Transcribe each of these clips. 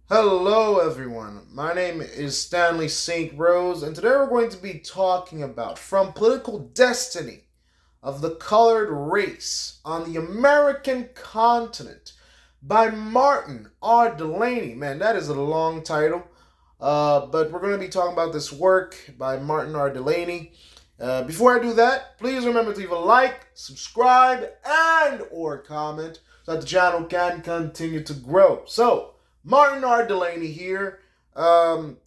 Hello, everyone. My name is Stanley St. Rose, and today we're going to be talking about From Political Destiny of the Colored Race on the American Continent by Martin R. Delaney. Man, that is a long title, but we're going to be talking about this work by Martin R. Delaney. Before I do that, please remember to leave a like, subscribe, and or comment so that the channel can continue to grow. So, Martin R. Delaney here.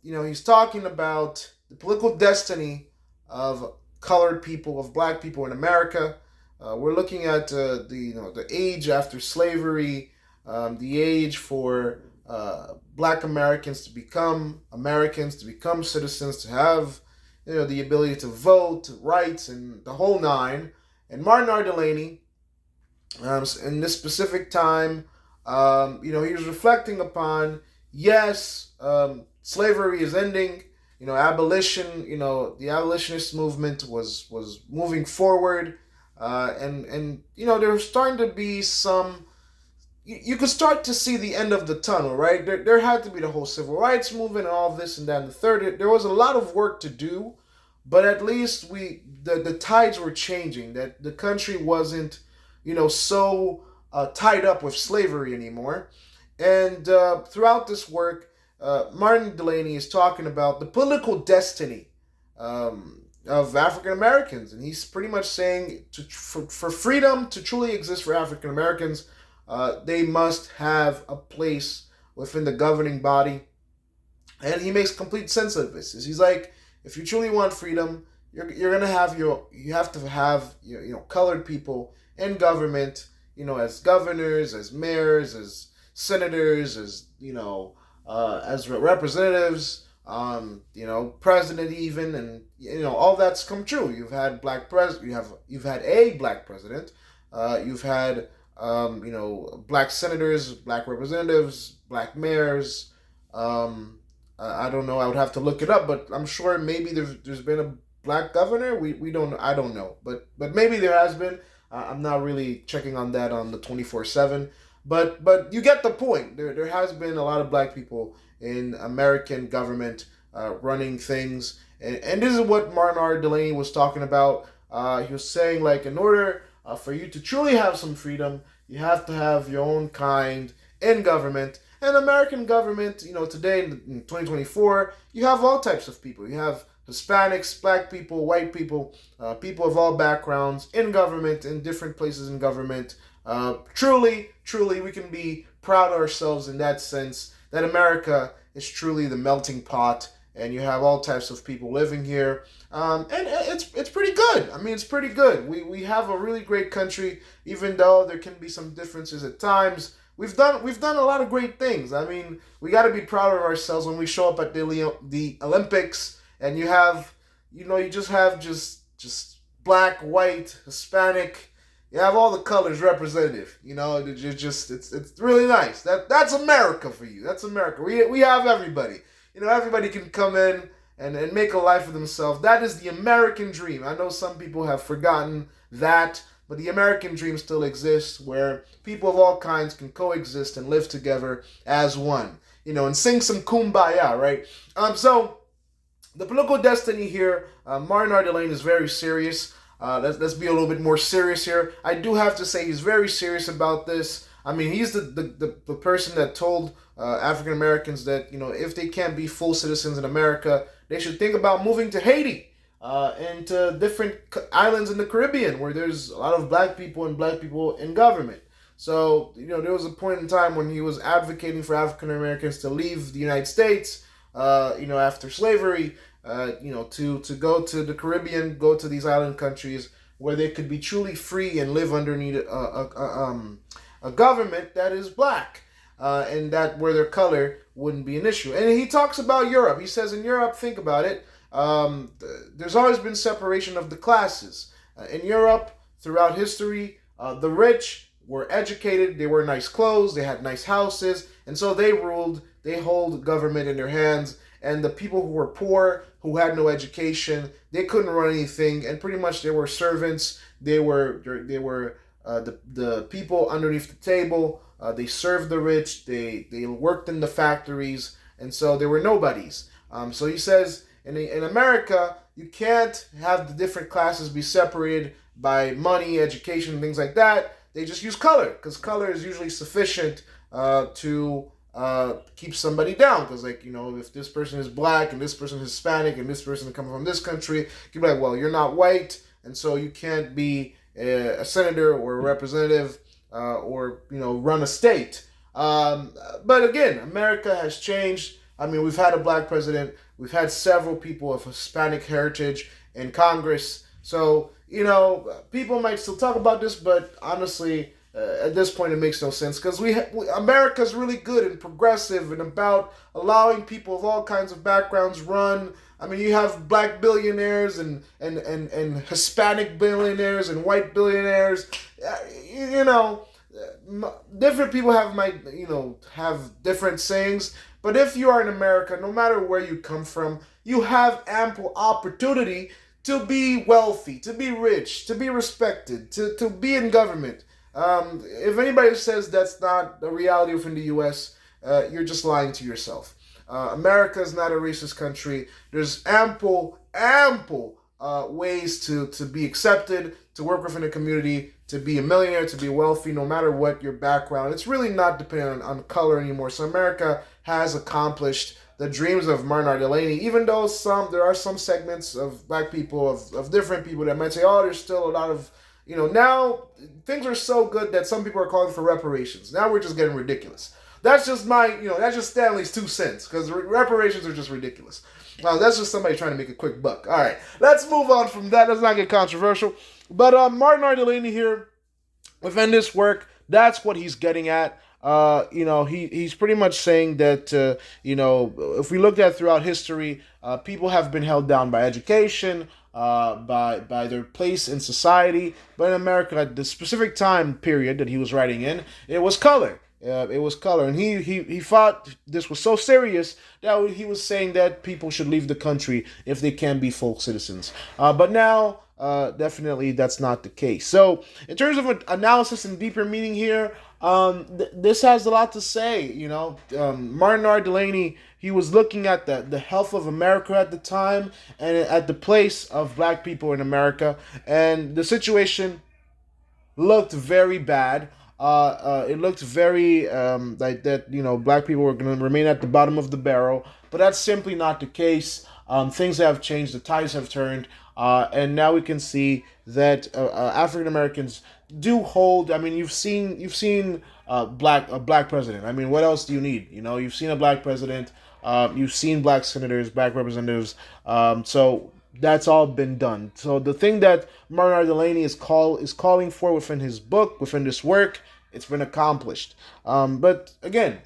He's talking about the political destiny of colored people, of black people in America. We're looking at the age after slavery, the age for black Americans to become Americans, to become citizens, to have the ability to vote, rights, and the whole nine. And Martin R. Delaney, in this specific time, he was reflecting upon, yes, slavery is ending. Abolition. The abolitionist movement was moving forward, and there was starting to be some. You could start to see the end of the tunnel, right? There had to be the whole civil rights movement and all this and that and the third. There was a lot of work to do, but at least the tides were changing. That the country wasn't, so tied up with slavery anymore. And throughout this work, Martin Delaney is talking about the political destiny of African Americans, and he's pretty much saying for freedom to truly exist for African Americans, they must have a place within the governing body. And he makes complete sense of this. He's like, if you truly want freedom, you're gonna have you have to have colored people in government, as governors, as mayors, as senators, as representatives, president even, and all that's come true. You've had a black president, you've had black senators, black representatives, black mayors. I don't know. I would have to look it up, but I'm sure maybe there's been a black governor. We don't. I don't know, but maybe there has been. I'm not really checking on that on the 24/7. But you get the point. There has been a lot of black people in American government running things, and this is what Martin R. Delaney was talking about. He was saying, like, in order for you to truly have some freedom, you have to have your own kind in government. And American government, today in 2024, you have all types of people. You have Hispanics, black people, white people, people of all backgrounds in government, in different places in government. Truly, we can be proud of ourselves in that sense that America is truly the melting pot, and you have all types of people living here. And it's pretty good. I mean, it's pretty good. We have a really great country, even though there can be some differences at times. We've done a lot of great things. I mean, we got to be proud of ourselves when we show up at the Olympics, and you just have just black, white, Hispanic. You have all the colors representative. It's really nice. That's America for you. That's America. We have everybody. Everybody can come in and make a life for themselves. That is the American dream. I know some people have forgotten that, but the American dream still exists, where people of all kinds can coexist and live together as one. And sing some kumbaya, right? So the political destiny here, Martin R. Delaney is very serious. Let's be a little bit more serious here. I do have to say he's very serious about this. I mean, he's the person that told African Americans that, if they can't be full citizens in America, they should think about moving to Haiti and to different islands in the Caribbean where there's a lot of black people and black people in government. So, there was a point in time when he was advocating for African Americans to leave the United States, after slavery, to go to the Caribbean, go to these island countries where they could be truly free and live underneath a government that is black, and that where their color wouldn't be an issue. And he talks about Europe. He says in Europe, think about it, there's always been separation of the classes. In Europe, throughout history, the rich were educated, they wear nice clothes, they had nice houses, and so they ruled, they hold government in their hands. And the people who were poor, who had no education, they couldn't run anything, and pretty much they were servants. They were the people underneath the table They served the rich. They worked in the factories, and so they were nobodies. So he says in America, you can't have the different classes be separated by money, education, things like that. They just use color because color is usually sufficient to keep somebody down. Because, like, if this person is black and this person is Hispanic and this person comes from this country, you'd be like, well, you're not white, and so you can't be a senator or a representative or run a state. But again, America has changed. I mean, we've had a black president. We've had several people of Hispanic heritage in Congress. So, people might still talk about this, but honestly, at this point, it makes no sense because America's really good and progressive and about allowing people of all kinds of backgrounds run. I mean, you have black billionaires and Hispanic billionaires and white billionaires. Different people have different sayings. But if you are in America, no matter where you come from, you have ample opportunity to be wealthy, to be rich, to be respected, to be in government. If anybody says that's not the reality within the U.S., you're just lying to yourself. America is not a racist country. There's ample ways to be accepted, to work within a community, to be a millionaire, to be wealthy, no matter what your background. It's really not dependent on color anymore. So America has accomplished the dreams of Martin R. Delaney, even though there are some segments of black people, of different people that might say, oh, there's still a lot of, now things are so good that some people are calling for reparations. Now we're just getting ridiculous. That's just that's just Stanley's 2 cents, because reparations are just ridiculous. That's just somebody trying to make a quick buck. All right, let's move on from that. Let's not get controversial. But Martin R. Delaney here, within this work, that's what he's getting at. He's pretty much saying that, if we looked at throughout history, people have been held down by education, by their place in society. But in America, at the specific time period that he was writing in, it was color. It was color, and he thought this was so serious that he was saying that people should leave the country if they can be full citizens. But now, definitely that's not the case. So, in terms of an analysis and deeper meaning here, this has a lot to say. Martin R. Delaney, he was looking at the health of America at the time and at the place of black people in America, and the situation looked very bad. It looked very like that, black people were going to remain at the bottom of the barrel, but that's simply not the case. Things have changed, the tides have turned, and now we can see that African Americans do hold. I mean, you've seen a black president. I mean, what else do you need? You've seen a black president. You've seen black senators, black representatives. So that's all been done. So the thing that Martin R. Delaney is calling for within his book, within this work, it's been accomplished. But again,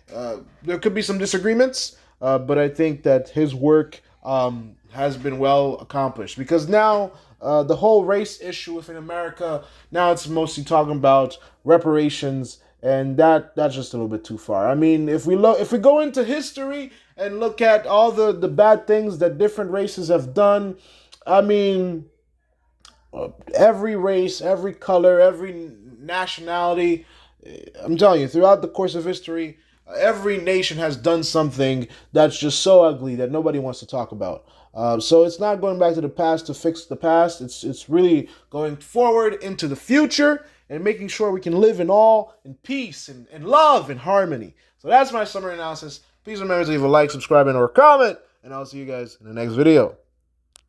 there could be some disagreements, but I think that his work has been well accomplished, because now the whole race issue within America, now it's mostly talking about reparations, and that's just a little bit too far. I mean, if we go into history and look at all the bad things that different races have done, I mean, every race, every color, every nationality, I'm telling you, throughout the course of history, every nation has done something that's just so ugly that nobody wants to talk about. So it's not going back to the past to fix the past. It's really going forward into the future and making sure we can live in peace and love and harmony. So that's my summary analysis. Please remember to leave a like, subscribe, and or comment, and I'll see you guys in the next video.